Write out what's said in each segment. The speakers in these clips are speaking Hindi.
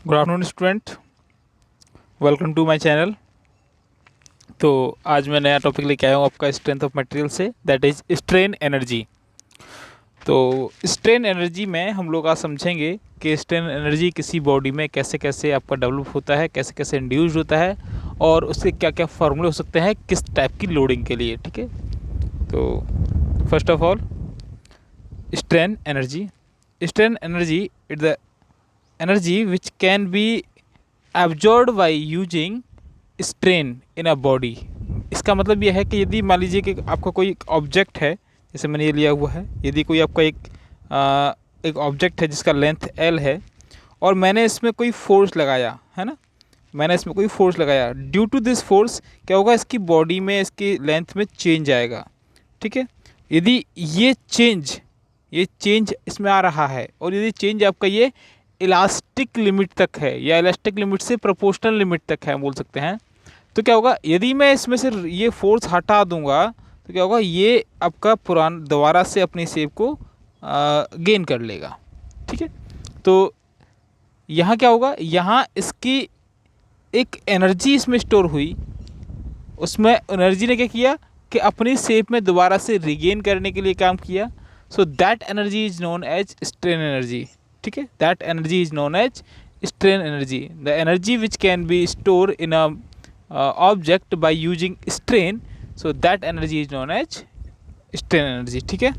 Good afternoon student, welcome to my channel. तो आज मैं नया टॉपिक लेके आया हूँ आपका स्ट्रेंथ ऑफ मटेरियल से, दैट इज स्ट्रेन एनर्जी। तो स्ट्रेन एनर्जी में हम लोग आज समझेंगे कि स्ट्रेन एनर्जी किसी बॉडी में कैसे कैसे आपका डेवलप होता है, कैसे कैसे इंड्यूस होता है और उससे क्या क्या फार्मूले हो सकते हैं किस टाइप की लोडिंग के लिए। ठीक है, तो first of all strain energy it the energy which can be absorbed by using strain in a body। इसका मतलब यह है कि यदि मान लीजिए कि आपका कोई ऑब्जेक्ट है, जैसे मैंने ये लिया हुआ है, यदि कोई आपका एक ऑब्जेक्ट है जिसका लेंथ L है और मैंने इसमें कोई फोर्स लगाया है ना, मैंने इसमें कोई फोर्स लगाया, ड्यू टू दिस फोर्स क्या होगा, इसकी बॉडी में इसकी लेंथ में चेंज आएगा। ठीक है, यदि ये चेंज इसमें आ रहा है और यदि चेंज आपका ये इलास्टिक लिमिट तक है या इलास्टिक लिमिट से प्रोपोर्शनल लिमिट तक है बोल सकते हैं, तो क्या होगा, यदि मैं इसमें से ये फोर्स हटा दूंगा तो क्या होगा, ये आपका दोबारा से अपनी शेप को गेन कर लेगा। ठीक है, तो यहाँ क्या होगा, यहाँ इसकी एक एनर्जी इसमें स्टोर हुई, उसमें एनर्जी ने क्या किया कि अपनी शेप में दोबारा से रिगेन करने के लिए काम किया। So that energy is known as strain energy. ठीक है, that energy is known as strain energy. The energy which can be store in a object by using strain, so that energy is known as strain energy. ठीक है,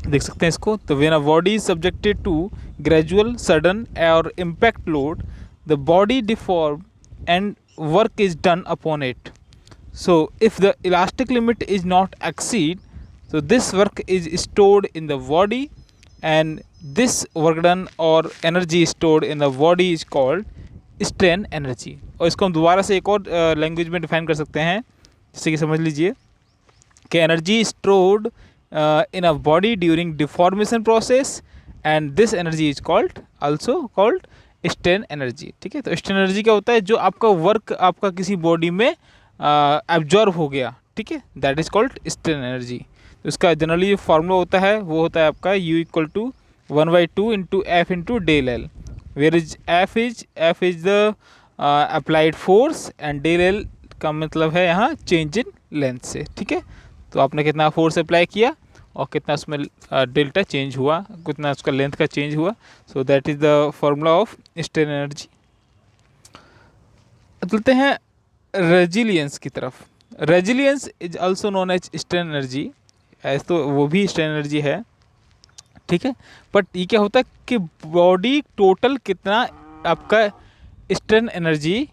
देख सकते हैं इसको। तो when a body is subjected to gradual sudden और impact load, the body deform and work is done upon it. So if the elastic limit is not exceed, so this work is stored in the body, and this work done or energy stored in the body is called strain energy। और इसको हम दोबारा से एक और लैंग्वेज में डिफाइन कर सकते हैं, जैसे कि समझ लीजिए कि energy stored in a body during deformation process, and this energy is also called strain energy. ठीक है, तो स्ट्रेन एनर्जी क्या होता है, जो आपका वर्क आपका किसी बॉडी में एब्जॉर्ब हो गया। ठीक है, that is called strain energy. तो इसका जनरली जो फार्मूला होता है वो होता है आपका U equal to 1/2 into F into del L, where is F is the applied force and del L का मतलब है यहाँ चेंज इन लेंथ से। ठीक है, तो आपने कितना फोर्स अप्लाई किया और कितना उसमें डेल्टा चेंज हुआ, कितना उसका लेंथ का चेंज हुआ। So that is the formula of strain energy. चलते हैं रेजिलियंस की तरफ। Resilience is also known as strain energy, ऐसे तो वो भी स्ट्रेन एनर्जी है। ठीक है, बट ये क्या होता है कि बॉडी टोटल कितना आपका strain energy,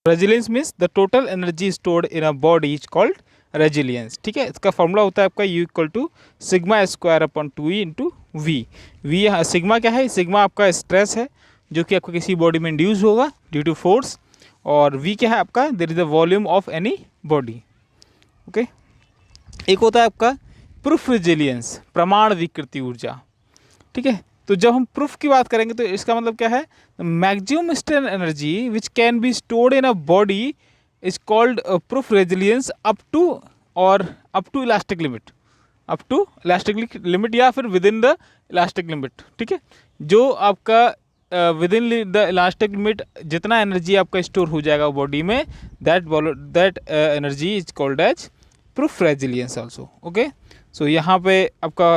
resilience means the total energy stored in a body is called resilience. ठीक है, इसका फॉर्मूला होता है आपका U equal to sigma square upon 2E into V. यहाँ सिग्मा क्या है, सिग्मा आपका स्ट्रेस है जो कि आपको किसी बॉडी में इंड्यूस होगा ड्यू टू फोर्स, और V क्या है आपका, there is the volume of any body. Okay, एक होता है आपका प्रूफ रेजिलियंस, प्रमाण विकृति ऊर्जा। ठीक है, तो जब हम प्रूफ की बात करेंगे तो इसका मतलब क्या है, maximum strain energy which can be stored in a body is called proof resilience up to elastic limit, up to elastic limit या फिर within the elastic limit. ठीक है, जो आपका within the elastic limit जितना एनर्जी आपका स्टोर हो जाएगा बॉडी में, that energy is called as proof resilience also. Okay, so यहाँ पे आपका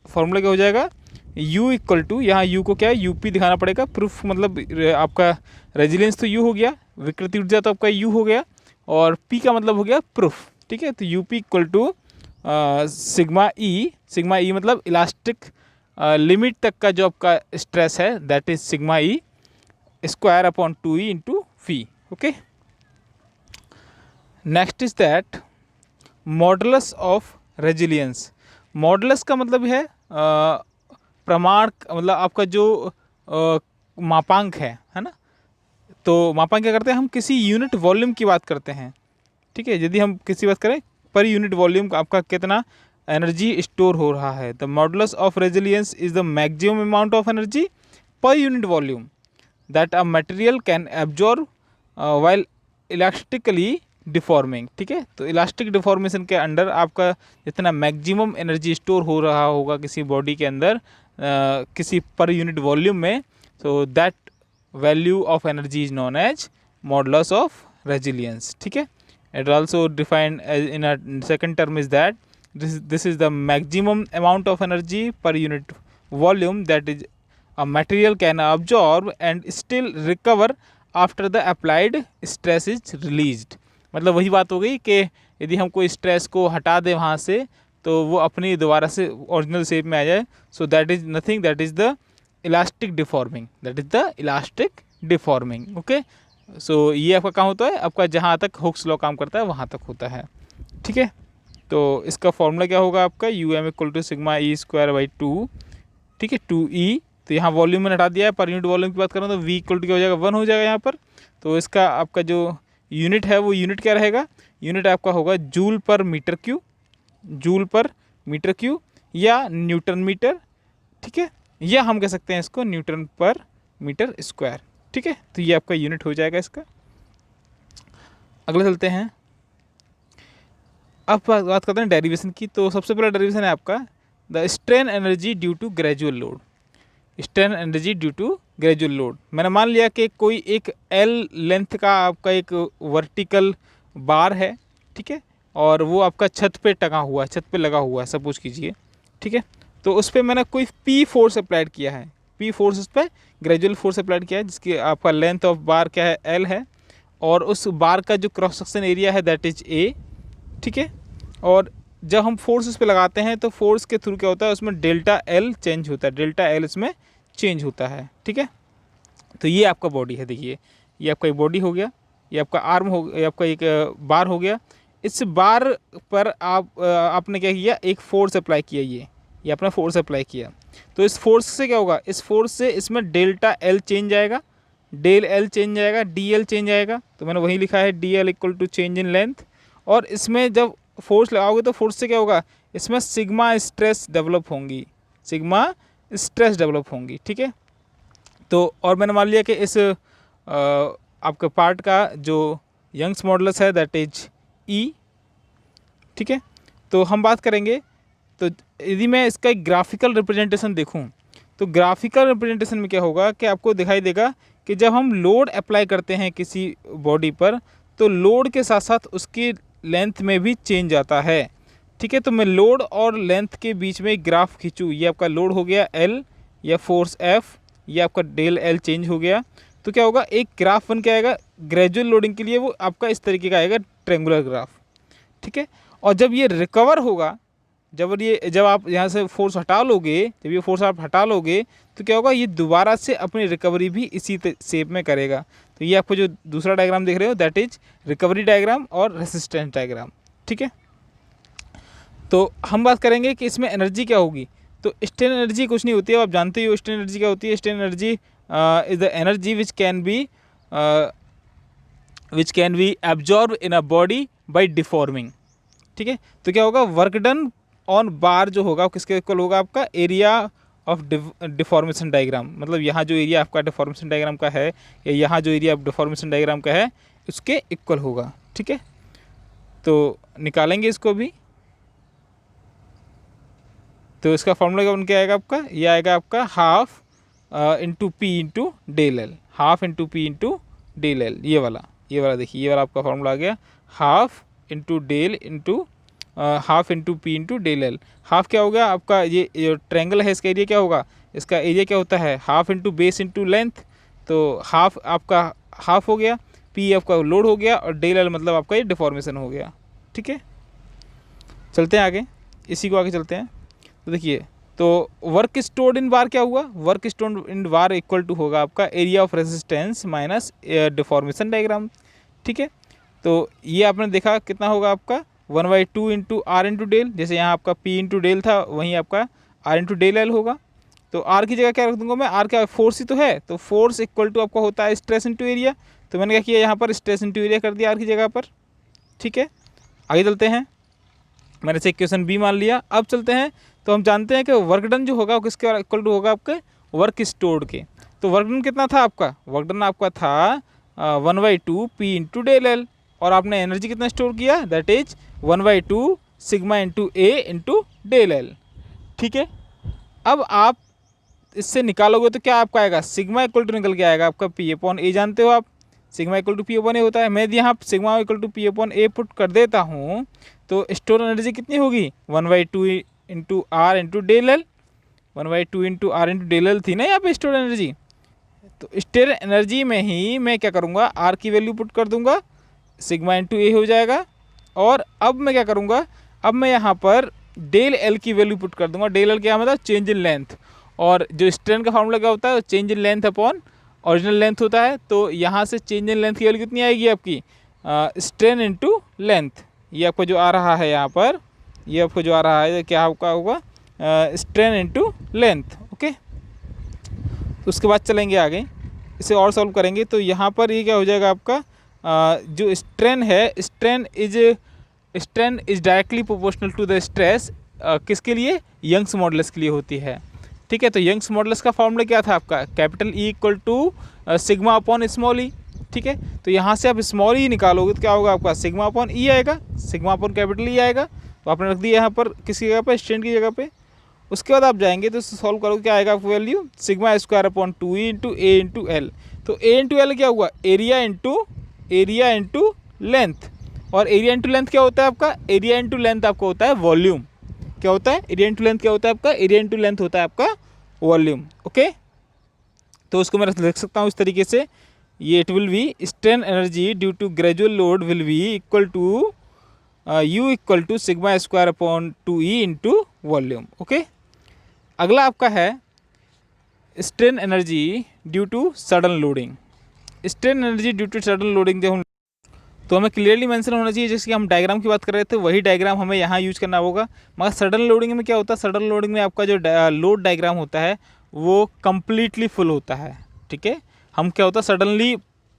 फॉर्मूला क्या हो जाएगा, U इक्वल टू, यहाँ U को क्या है UP दिखाना पड़ेगा, प्रूफ मतलब आपका रेजिलियंस तो U हो गया, विकृति ऊर्जा तो आपका U हो गया, और P का मतलब हो गया प्रूफ। ठीक है, तो UP equal to sigma E मतलब इलास्टिक लिमिट तक का जो आपका स्ट्रेस है, that is sigma E square upon 2E into V. Okay, next is that modulus of resilience. Modulus का मतलब है प्रमाण, मतलब आपका जो मापांक है ना। तो मापांक क्या करते हैं, हम किसी यूनिट वॉल्यूम की बात करते हैं। ठीक है, यदि हम किसी बात करें पर यूनिट वॉल्यूम आपका कितना एनर्जी स्टोर हो रहा है, the modulus of resilience is the maximum amount of energy पर unit volume that a material can absorb while elastically deforming. ठीक है, तो इलास्टिक डिफॉर्मेशन के अंडर आपका जितना मैक्सिमम एनर्जी स्टोर हो रहा होगा किसी बॉडी के अंदर, किसी पर यूनिट वॉल्यूम में, so that value of energy is known as modulus of resilience. ठीक है, it also defined in a second term is that this is the maximum amount of energy per unit volume that is a material can absorb and still recover after the applied stress is released। मतलब वही बात हो गई कि यदि हम कोई स्ट्रेस को हटा दें वहाँ से तो वो अपनी दोबारा से ओरिजिनल शेप में आ जाए। So that is nothing, that is the elastic deforming, that is the elastic deforming. Okay, so ये आपका काम होता है, आपका जहाँ तक हुक्स लॉ काम करता है वहाँ तक होता है। ठीक है, तो इसका फॉर्मूला क्या होगा आपका, U M equal to sigma E square by 2। ठीक है, 2E, तो यहाँ वॉल्यूम में हटा दिया है, पर यूनिट वॉल्यूम की बात करें तो वी इक्वल टू क्या हो जाएगा, 1 हो जाएगा यहाँ पर। तो इसका आपका जो यूनिट है वो यूनिट क्या रहेगा, यूनिट आपका होगा joule per metre cube, joule per metre cube या न्यूटन मीटर। ठीक है, या हम कह सकते हैं इसको न्यूटन पर मीटर स्क्वायर। ठीक है, तो ये आपका यूनिट हो जाएगा इसका। अगले चलते हैं, अब बात करते हैं डेरिवेशन की। तो सबसे पहला डेरिवेशन है आपका the strain energy due to gradual load, strain energy due to gradual load. मैंने मान लिया कि कोई एक एल लेंथ का आपका एक वर्टिकल बार है, ठीक है, और वो आपका छत पे टंगा हुआ है, छत पे लगा हुआ है सपोज कीजिए। ठीक है, तो उस पर मैंने कोई पी फोर्स अप्लाइड किया है, पी फोर्स उस पर ग्रेजुअल फोर्स अप्लाइड किया है, जिसकी आपका लेंथ ऑफ बार क्या है, एल है, और उस बार का जो क्रॉस सेक्शन एरिया है दैट इज ए। ठीक है, और जब हम फोर्स उस पर लगाते हैं तो फोर्स के थ्रू क्या होता है, उसमें डेल्टा एल चेंज होता है, डेल्टा एल इसमें चेंज होता है। ठीक है, तो ये आपका बॉडी है, देखिए ये आपका एक बॉडी हो गया, ये आपका आर्म हो गया, आपका एक बार हो गया। इस बार पर आपने क्या किया, एक फोर्स अप्लाई किया, ये अपना फोर्स अप्लाई किया। तो इस फोर्स से क्या होगा, इस फोर्स से इसमें डेल्टा एल चेंज आएगा, डेल एल चेंज आएगा, डी एल चेंज आएगा। तो मैंने वही लिखा है D L equal to change in length. और इसमें जब फोर्स लगाओगे तो फोर्स से क्या होगा, इसमें सिग्मा स्ट्रेस डेवलप होंगी, सिग्मा स्ट्रेस डेवलप होंगी। ठीक है, तो और मैंने मान लिया कि इस आपके पार्ट का जो यंग्स मॉडुलस है दैट इज ई। ठीक है, तो हम बात करेंगे, तो यदि मैं इसका एक ग्राफिकल रिप्रेजेंटेशन देखूं तो ग्राफिकल रिप्रेजेंटेशन में क्या होगा कि आपको दिखाई देगा कि जब हम लोड अप्लाई करते हैं किसी बॉडी पर तो लोड के साथ साथ उसकी लेंथ में भी चेंज आता है। ठीक है, तो मैं लोड और लेंथ के बीच में एक ग्राफ खींचूँ, ये आपका लोड हो गया एल या फोर्स एफ, ये आपका डेल एल चेंज हो गया, तो क्या होगा, एक ग्राफ बन के आएगा ग्रेजुअल लोडिंग के लिए, वो आपका इस तरीके का आएगा ट्रेंगुलर ग्राफ। ठीक है, और जब ये रिकवर होगा, जब आप यहाँ से फोर्स हटा लोगे, जब ये फोर्स आप हटा लोगे तो क्या होगा, ये दोबारा से अपनी रिकवरी भी इसी शेप में करेगा। तो ये आपको जो दूसरा डायग्राम देख रहे हो दैट इज रिकवरी डायग्राम और रेसिस्टेंस डायग्राम। ठीक है, तो हम बात करेंगे कि इसमें एनर्जी क्या होगी। तो स्ट्रेन एनर्जी कुछ नहीं होती है, आप जानते ही हो स्ट्रेन एनर्जी क्या होती है। Strain energy is the energy which can be absorb in a body by deforming. ठीक है, तो क्या होगा, वर्क डन ऑन बार जो होगा किसके इक्वल होगा, आपका एरिया ऑफ डिफॉर्मेशन डायग्राम। मतलब यहाँ जो एरिया आपका डिफॉर्मेशन डायग्राम का है या यहाँ जो एरिया डिफॉर्मेशन डायग्राम का है उसके इक्वल होगा। ठीक है, तो निकालेंगे इसको भी। तो इसका फॉर्मूला क्या बन के आएगा आपका, ये आएगा आपका half into P into del L, half into P into del L, ये वाला देखिए, ये वाला आपका फॉर्मूला आ गया, half into del into half into P into del L. Half क्या होगा आपका, ये ट्रायंगल है, इसका एरिया क्या होगा, इसका एरिया क्या होता है, half into base into length. तो हाफ आपका हाफ हो गया, पी आपका लोड हो गया, और डेल एल मतलब आपका ये डिफॉर्मेशन हो गया। ठीक है, चलते हैं आगे, इसी को आगे चलते हैं। तो देखिए, तो वर्क स्टोर्ड इन बार क्या हुआ, work stored in bar equal to होगा आपका area of resistance minus deformation diagram. ठीक है, तो ये आपने देखा कितना होगा आपका 1/2 इंटू आर इंटू डेल, जैसे यहाँ आपका पी इंटू डेल था वहीं आपका आर इंटू डेल एल होगा। तो आर की जगह क्या रख दूंगा मैं, आर क्या फोर्स ही तो है, तो फोर्स इक्वल टू आपका होता है स्ट्रेस इंटू एरिया। तो मैंने क्या किया, यहाँ पर स्ट्रेस इंटू एरिया कर दिया आर की जगह पर। ठीक है, आगे चलते हैं, मैंने से इक्वेशन बी मान लिया। अब चलते हैं, तो हम जानते हैं कि वर्क डन जो होगा वो किसके इक्वल टू होगा, आपके वर्क स्टोर्ड के। तो वर्क डन कितना था आपका, वर्क डन आपका था 1/2 पी इंटू डेल एल, और आपने एनर्जी कितना स्टोर किया, that is 1/2 sigma into A into del L. ठीक है, अब आप इससे निकालोगे तो क्या आपका आएगा, सिग्मा इक्वल टू निकल के आएगा आपका पी अपॉन ए, जानते हो आप sigma equal to P upon A होता है। मैं यदि यहाँ sigma equal to P upon A put कर देता हूँ तो स्टोर एनर्जी कितनी होगी, 1/2 into R into del L, 1/2 into R into del L थी ना यहाँ पे स्टोर एनर्जी। तो स्टोर एनर्जी में ही मैं क्या करूँगा, आर की वैल्यू पुट कर दूंगा, सिग्मा इंटू ए हो जाएगा। और अब मैं क्या करूँगा, अब मैं यहाँ पर डेल एल की वैल्यू पुट कर दूंगा। डेल एल क्या मतलब, चेंज इन लेंथ, और जो स्ट्रेन का फॉर्मूला क्या होता है, change in length upon original length होता है। तो यहाँ से चेंज इन लेंथ की वैल्यू कितनी आएगी आपकी, स्ट्रेन इंटू लेंथ। ये आपको जो आ रहा है यहाँ पर, ये आपको जो आ रहा है क्या आपका होगा, स्ट्रेन इंटू लेंथ। ओके, तो उसके बाद चलेंगे आगे, इसे और सॉल्व करेंगे। तो यहाँ पर ये क्या हो जाएगा आपका, जो स्ट्रेन है, strain is directly proportional to the stress, किसके लिए, यंग्स मॉडुलस के लिए होती है। ठीक है, तो यंग्स मॉडुलस का फॉर्मूला क्या था आपका, capital E equal to sigma upon small e. ठीक है, तो यहाँ से आप स्मॉल ई निकालोगे तो क्या होगा आपका, सिग्मा अपॉन ई आएगा, सिग्मा अपॉन कैपिटल ई आएगा। तो आपने रख दिया यहाँ पर किसी जगह पर, स्ट्रेन की जगह पे। उसके बाद आप जाएंगे तो सॉल्व करोगे, क्या आएगा आपको value, sigma square upon 2e into A into L. तो ए इंटू एल क्या हुआ, एरिया इंटू लेंथ, और एरिया इंटू लेंथ क्या होता है आपका, एरिया इंटू लेंथ आपका होता है वॉल्यूम। क्या होता है, एरिया इंटू लेंथ क्या होता है आपका, एरिया इंटू लेंथ होता है आपका वॉल्यूम। ओके, तो उसको मैं लिख सकता हूँ इस तरीके से, ये it will be strain energy due to gradual load will be equal to U equal to sigma square upon 2e into volume. Okay, अगला आपका है strain energy due to sudden loading. Strain energy due to sudden loading तो हमें क्लियरली मेंशन होना चाहिए, जैसे कि हम डायग्राम की बात कर रहे थे वही डायग्राम हमें यहाँ यूज करना होगा। मगर सडन लोडिंग में क्या होता है, सडन लोडिंग में आपका जो लोड डायग्राम होता है वो कम्प्लीटली फुल होता है। ठीक है, हम क्या होता है सडनली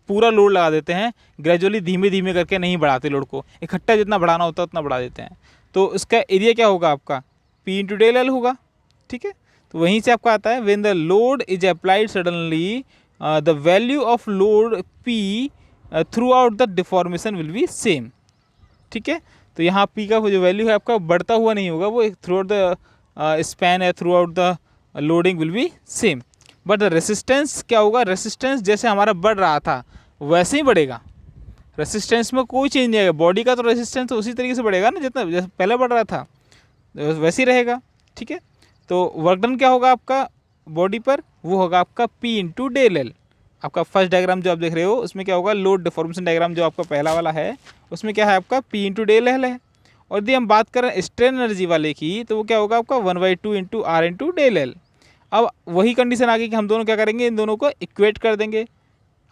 पूरा लोड लगा देते हैं, ग्रेजुअली धीमे धीमे करके नहीं बढ़ाते लोड को, इकट्ठा जितना बढ़ाना होता है उतना बढ़ा देते हैं। तो उसका एरिया क्या होगा आपका, पी इंटू डेल एल होगा। ठीक है, तो वहीं से आपका आता है when the load is applied suddenly the value of load P through out the deformation will be same. ठीक है, तो यहाँ पी का जो वैल्यू है आपका बढ़ता हुआ नहीं होगा, वो थ्रू आउट द स्पैन है, through out the loading will be same. But the resistance क्या होगा, रेसिस्टेंस जैसे हमारा बढ़ रहा था वैसे ही बढ़ेगा, रेसिस्टेंस में कोई चेंज नहीं आएगा। बॉडी का तो रेसिस्टेंस तो उसी तरीके से बढ़ेगा ना, जितना जैसे पहले बढ़ रहा था वैसे ही रहेगा। ठीक है, तो वर्क डन क्या होगा आपका बॉडी पर, वो होगा आपका पी इंटू डेल एल। आपका फर्स्ट डायग्राम जो आप देख रहे हो उसमें क्या होगा, लोड डिफॉर्मेशन डायग्राम जो आपका पहला वाला है उसमें क्या है आपका पी इंटू डेल एल है। और यदि हम बात करें स्ट्रेन एनर्जी वाले की तो वो क्या होगा आपका 1/2 into R into del L. अब वही कंडीशन आ गई कि हम दोनों क्या करेंगे, इन दोनों को इक्वेट कर देंगे।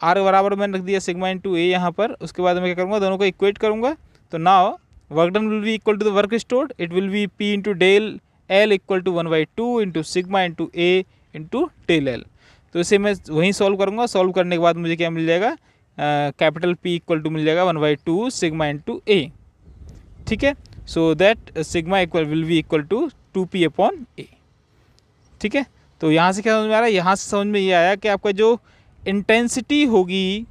आर बराबर मैंने रख दिया सिग्मा इंटू ए यहाँ पर, उसके बाद मैं क्या करूँगा, दोनों को इक्वेट करूँगा। तो now work done will be equal to the work stored, it will be P into del L equal to 1/2 into sigma into A into del L. तो इसे मैं वहीं सॉल्व करूँगा, सॉल्व करने के बाद मुझे क्या मिल जाएगा, कैपिटल पी इक्वल टू मिल जाएगा 1/2 सिग्मा इंटू ए। ठीक है, so that sigma equal will be equal to 2p upon A. ठीक है, तो यहाँ से क्या समझ में आ रहा है, यहाँ से समझ में ये आया कि आपका जो इंटेंसिटी होगी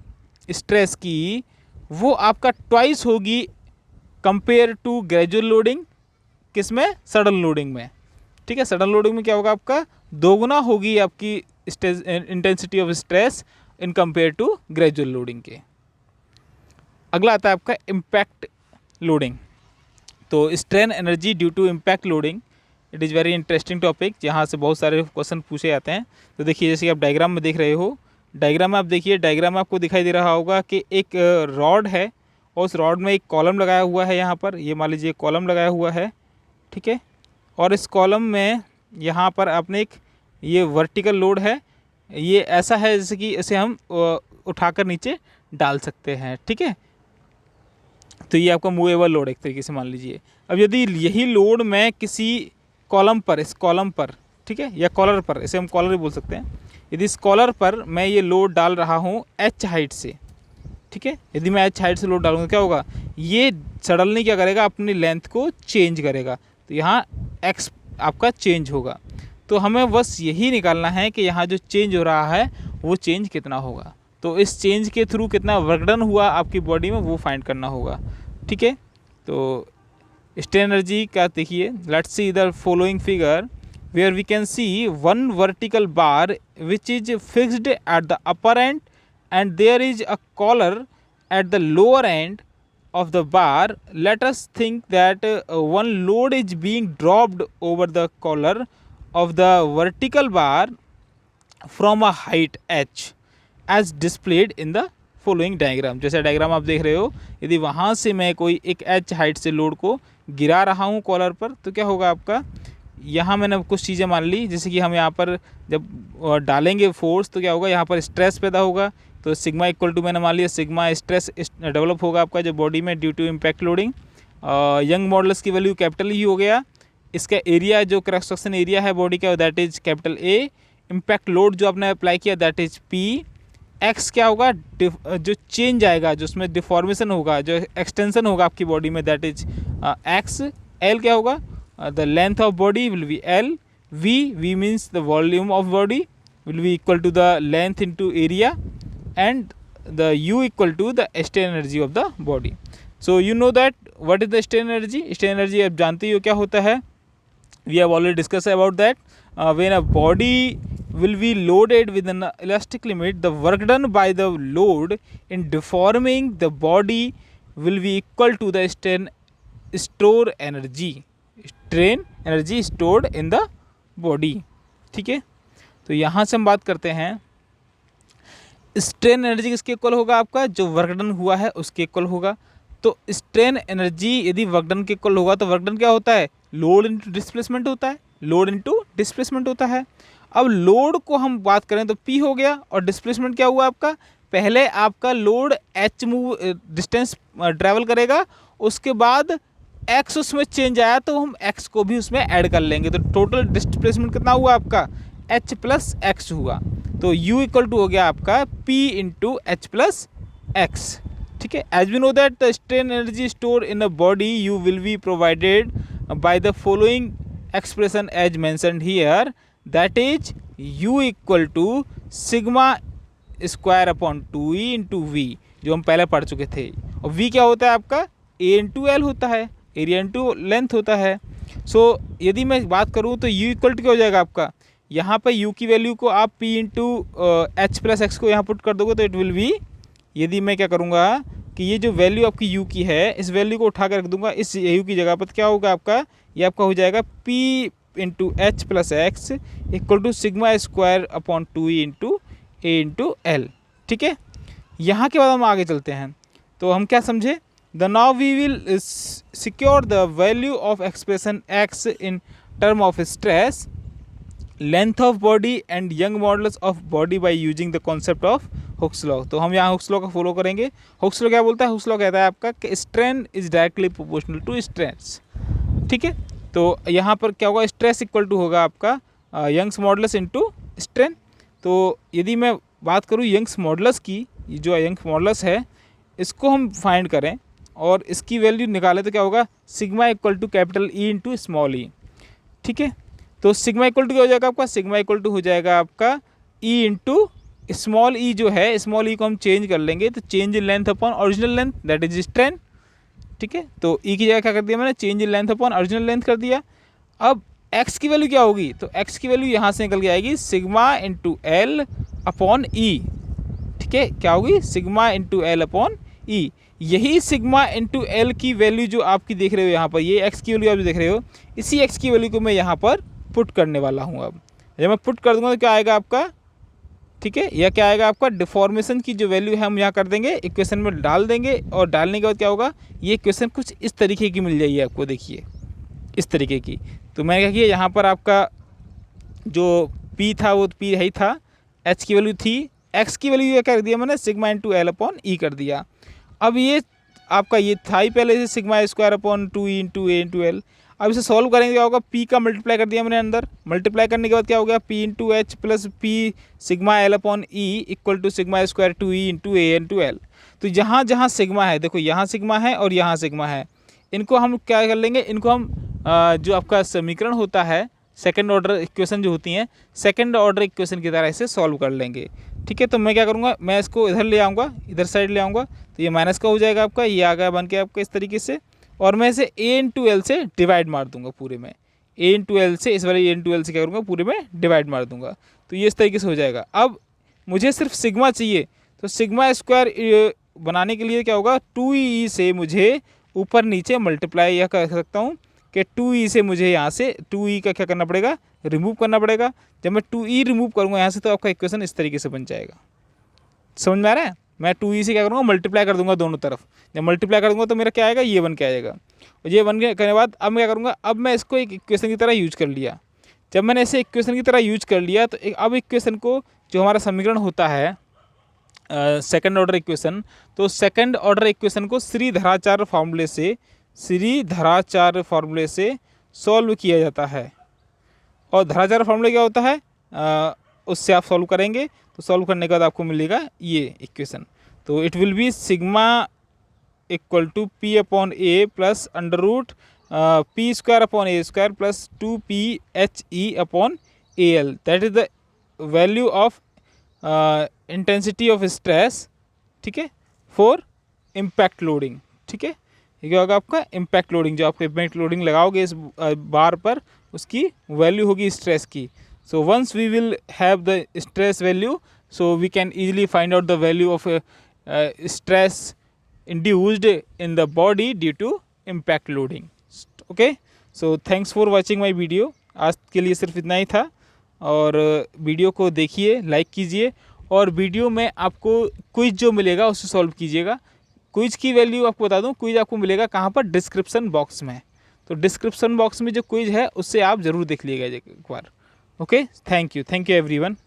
स्ट्रेस की वो आपका ट्वाइस होगी कंपेयर टू ग्रेजुअल लोडिंग, किस में, सडन लोडिंग में। ठीक है, सडन लोडिंग में क्या होगा आपका दोगुना होगी आपकी intensity of stress in compare to gradual loading के। अगला आता है आपका इम्पैक्ट लोडिंग। तो strain energy due to impact loading, it is very interesting topic, जहाँ से बहुत सारे क्वेश्चन पूछे जाते हैं। तो देखिए जैसे कि आप डायग्राम में देख रहे हो, डायग्राम में आप देखिए, डायग्राम में आपको दिखाई दे रहा होगा कि एक रॉड है और उस रॉड में एक कॉलम लगाया हुआ है। यहाँ पर ये मान लीजिए कॉलम लगाया हुआ है। ठीक है, और इस कॉलम में यहाँ पर आपने एक ये वर्टिकल लोड है, ये ऐसा है जैसे कि इसे हम उठाकर नीचे डाल सकते हैं। ठीक है, तो ये आपका मूवेबल लोड एक तरीके से मान लीजिए। अब यदि यही लोड मैं किसी कॉलम पर, इस कॉलम पर, ठीक है, या कॉलर पर, इसे हम कॉलर भी बोल सकते हैं, यदि इस कॉलर पर मैं ये लोड डाल रहा हूँ h हाइट से, ठीक है, यदि मैं h हाइट से लोड डालूंगा क्या होगा, ये सडनली क्या करेगा, अपनी लेंथ को चेंज करेगा। तो यहाँ x आपका चेंज होगा। तो हमें बस यही निकालना है कि यहाँ जो चेंज हो रहा है वो चेंज कितना होगा। तो इस चेंज के थ्रू कितना वर्क डन हुआ आपकी बॉडी में वो फाइंड करना होगा। ठीक है, तो स्ट्रेन एनर्जी का देखिए, let's see the following figure where we can see one vertical bar which is fixed at the upper end and there is a collar at the lower end of the bar. Let us think that one load is being dropped over the collar of the vertical bar from a height h as displayed in the following diagram. जैसा डायग्राम आप देख रहे हो, यदि वहाँ से मैं कोई एक एच हाइट से लोड को गिरा रहा हूँ कॉलर पर, तो क्या होगा आपका, यहाँ मैंने कुछ चीज़ें मान ली, जैसे कि हम यहाँ पर जब डालेंगे फोर्स तो क्या होगा, यहाँ पर स्ट्रेस पैदा होगा। तो सिग्मा इक्वल टू मैंने मान लिया सिग्मा स्ट्रेस डेवलप होगा आपका जो बॉडी में due to impact loading. Young modulus की वैल्यू कैपिटल ही हो गया। इसका एरिया जो क्रॉस सेक्शन एरिया है बॉडी का that is capital A. Impact load जो आपने अप्लाई किया दैट इज पी। एक्स क्या होगा, जो चेंज आएगा, जो उसमें डिफॉर्मेशन होगा, जो एक्सटेंशन होगा आपकी बॉडी में दैट इज एक्स। एल क्या होगा, the length of body will be L. V means the volume of body will be equal to the length into area, and the U equal to the strain energy of the body. So you know that what is the strain energy? Strain energy आप जानते हो क्या होता है, we have already discussed about that. When a body will be loaded with an elastic limit, the work done by the load in deforming the body will be equal to the strain energy stored in the body। ठीक है, तो यहाँ से हम बात करते हैं स्ट्रेन एनर्जी किसके इक्वल होगा आपका, जो वर्क डन हुआ है उसके इक्वल होगा। तो स्ट्रेन एनर्जी यदि वर्क डन के इक्वल होगा तो वर्क डन क्या होता है, लोड इनटू डिस्प्लेसमेंट होता है, लोड इनटू डिस्प्लेसमेंट होता है। अब लोड को हम बात करें तो P हो गया और डिस्प्लेसमेंट क्या हुआ आपका, पहले आपका load H move distance travel करेगा, उसके बाद X उसमें चेंज आया तो हम X को भी उसमें ऐड कर लेंगे, तो टोटल डिस्प्लेसमेंट कितना हुआ आपका, H प्लस एक्स हुआ। तो U इक्वल टू हो गया आपका P into H plus X. ठीक है, as we know that the strain energy store in a body U will be provided by the following expression as mentioned here, that is U equal to sigma square upon 2E into V, जो हम पहले पढ़ चुके थे। और V क्या होता है आपका, A इंटू एल होता है, एरिया इंटू लेंथ होता है। सो यदि मैं बात करूँ तो U इक्वल टू क्या हो जाएगा आपका, यहाँ पर U की वैल्यू को आप P into H plus x को यहाँ पुट कर दोगे तो इट विल बी, यदि मैं क्या करूँगा कि ये जो वैल्यू आपकी U की है इस वैल्यू को उठा कर रख दूंगा इस U की जगह पर, तो क्या होगा आपका, ये आपका हो जाएगा P into H plus X equal to sigma square upon 2E into A into L. ठीक है, यहाँ के बाद हम आगे चलते हैं। तो हम क्या समझे, the now we will secure the value of expression x in term of stress, length of body and young modulus of body by using the concept of Hooke's law। तो हम यहाँ Hooke's law का फॉलो करेंगे। Hooke's law क्या बोलता है, Hooke's law कहता है आपका कि strain is directly proportional to stress। ठीक है, तो यहाँ पर क्या होगा, स्ट्रेस इक्वल टू होगा आपका यंग्स मॉडुलस इनटू स्ट्रेन। तो यदि मैं बात करूँ यंग्स मॉडुलस की, ये जो यंग्स मॉडुलस है इसको हम फाइंड करें और इसकी वैल्यू निकालें तो क्या होगा, sigma equal to capital E into small e. ठीक है, तो सिग्मा इक्वल टू क्या हो जाएगा आपका, सिग्मा इक्वल टू हो जाएगा आपका ई इंटू स्मॉल ई जो है, स्मॉल ई को हम चेंज कर लेंगे तो change in length upon original length that is strain. ठीक है, तो ई की जगह क्या कर दिया मैंने, change in length upon original length कर दिया। अब एक्स की वैल्यू क्या होगी, तो एक्स की वैल्यू यहाँ से निकल के आएगी सिग्मा इंटू एल अपॉन ई। ठीक है, क्या होगी, सिग्मा इंटू एल अपॉन ई। यही सिग्मा इंटू एल की वैल्यू जो आपकी देख रहे हो यहाँ पर, ये एक्स की वैल्यू आप जो देख रहे हो, इसी एक्स की वैल्यू को मैं यहाँ पर पुट करने वाला हूँ। अब जब मैं पुट कर दूंगा तो क्या आएगा आपका, ठीक है, यह क्या आएगा आपका, डिफॉर्मेशन की जो वैल्यू है हम यहाँ कर देंगे, इक्वेशन में डाल देंगे और डालने के बाद क्या होगा, ये इक्वेशन कुछ इस तरीके की मिल जाएगी आपको, देखिए इस तरीके की। तो मैंने क्या किया, यहाँ पर आपका जो P था वो P ही था, H की वैल्यू थी, X की वैल्यू ये कर दिया मैंने सिग्मा इंटू एल अपॉन ई कर दिया। अब ये आपका ये था ही पहले से sigma square upon 2E into A into L. अब इसे सॉल्व करेंगे क्या होगा, P का मल्टीप्लाई कर दिया मैंने अंदर, मल्टीप्लाई करने के बाद क्या हो गया, P into H plus P sigma L upon E equal to sigma square 2E into A into L. तो जहाँ जहाँ सिग्मा है, देखो यहाँ सिग्मा है और यहाँ सिग्मा है, इनको हम क्या कर लेंगे, इनको हम जो आपका समीकरण होता है सेकंड ऑर्डर इक्वेशन जो होती हैं, सेकंड ऑर्डर इक्वेशन की तरह इसे सॉल्व कर लेंगे। ठीक है, तो मैं क्या करूँगा, मैं इसको इधर ले आऊँगा, इधर साइड ले आऊँगा, तो ये माइनस का हो जाएगा आपका, ये आ गया बन के आपका इस तरीके से, और मैं इसे ए इंटू एल से डिवाइड मार दूंगा पूरे में, ए इंटू एल से, इस वाले ए इंटू एल से क्या करूँगा, पूरे में डिवाइड मार दूंगा। तो ये इस तरीके से हो जाएगा। अब मुझे सिर्फ सिग्मा चाहिए, तो सिग्मा स्क्वायर बनाने के लिए क्या होगा, 2e से मुझे ऊपर नीचे मल्टीप्लाई या कर सकता हूँ कि 2e से मुझे यहाँ से 2e का क्या करना पड़ेगा, रिमूव करना पड़ेगा। जब मैं 2e रिमूव करूँगा यहाँ से तो आपका इक्वेशन इस तरीके से बन जाएगा। समझ में आ रहा है? मैं 2e से क्या करूँगा, मल्टीप्लाई कर दूंगा दोनों तरफ। जब मल्टीप्लाई कर दूंगा तो मेरा क्या आएगा, ये बन के आ जाएगा। और ये बन के करने के बाद अब मैं क्या करूँगा, अब मैं इसको एक इक्वेशन की तरह यूज कर लिया। जब मैंने इसे इक्वेशन की तरह यूज कर लिया तो अब इक्वेशन को, जो हमारा समीकरण होता है सेकंड ऑर्डर इक्वेशन, तो सेकंड ऑर्डर इक्वेशन को श्रीधराचार्य फार्मूले से सॉल्व किया जाता है। और धराचार्य फार्मूला क्या होता है, उससे आप सॉल्व करेंगे तो सॉल्व करने के बाद आपको मिलेगा ये इक्वेशन। तो it will be sigma equal to P upon A plus under root P square upon A square plus 2phe upon A L, that is the value of intensity of stress, ठीक है, फॉर इम्पैक्ट लोडिंग। ठीक है, ये क्या होगा आपका इम्पैक्ट लोडिंग, जो आप इम्पैक्ट लोडिंग लगाओगे इस बार पर, उसकी वैल्यू होगी स्ट्रेस की। So once we will have the stress value, so we can easily find out the value of stress induced in the body due to impact loading. Okay, so thanks for watching my video. आज के लिए सिर्फ इतना ही था, और वीडियो को देखिए, लाइक कीजिए, और वीडियो में आपको क्विज जो मिलेगा उससे सॉल्व कीजिएगा। क्विज की वैल्यू आपको बता दूं, क्विज आपको मिलेगा कहाँ पर, डिस्क्रिप्शन बॉक्स में। तो डिस्क्रिप्शन बॉक्स में जो क्विज है उससे आप ज़रूर देख लीजिएगा एक बार। Okay, thank you everyone.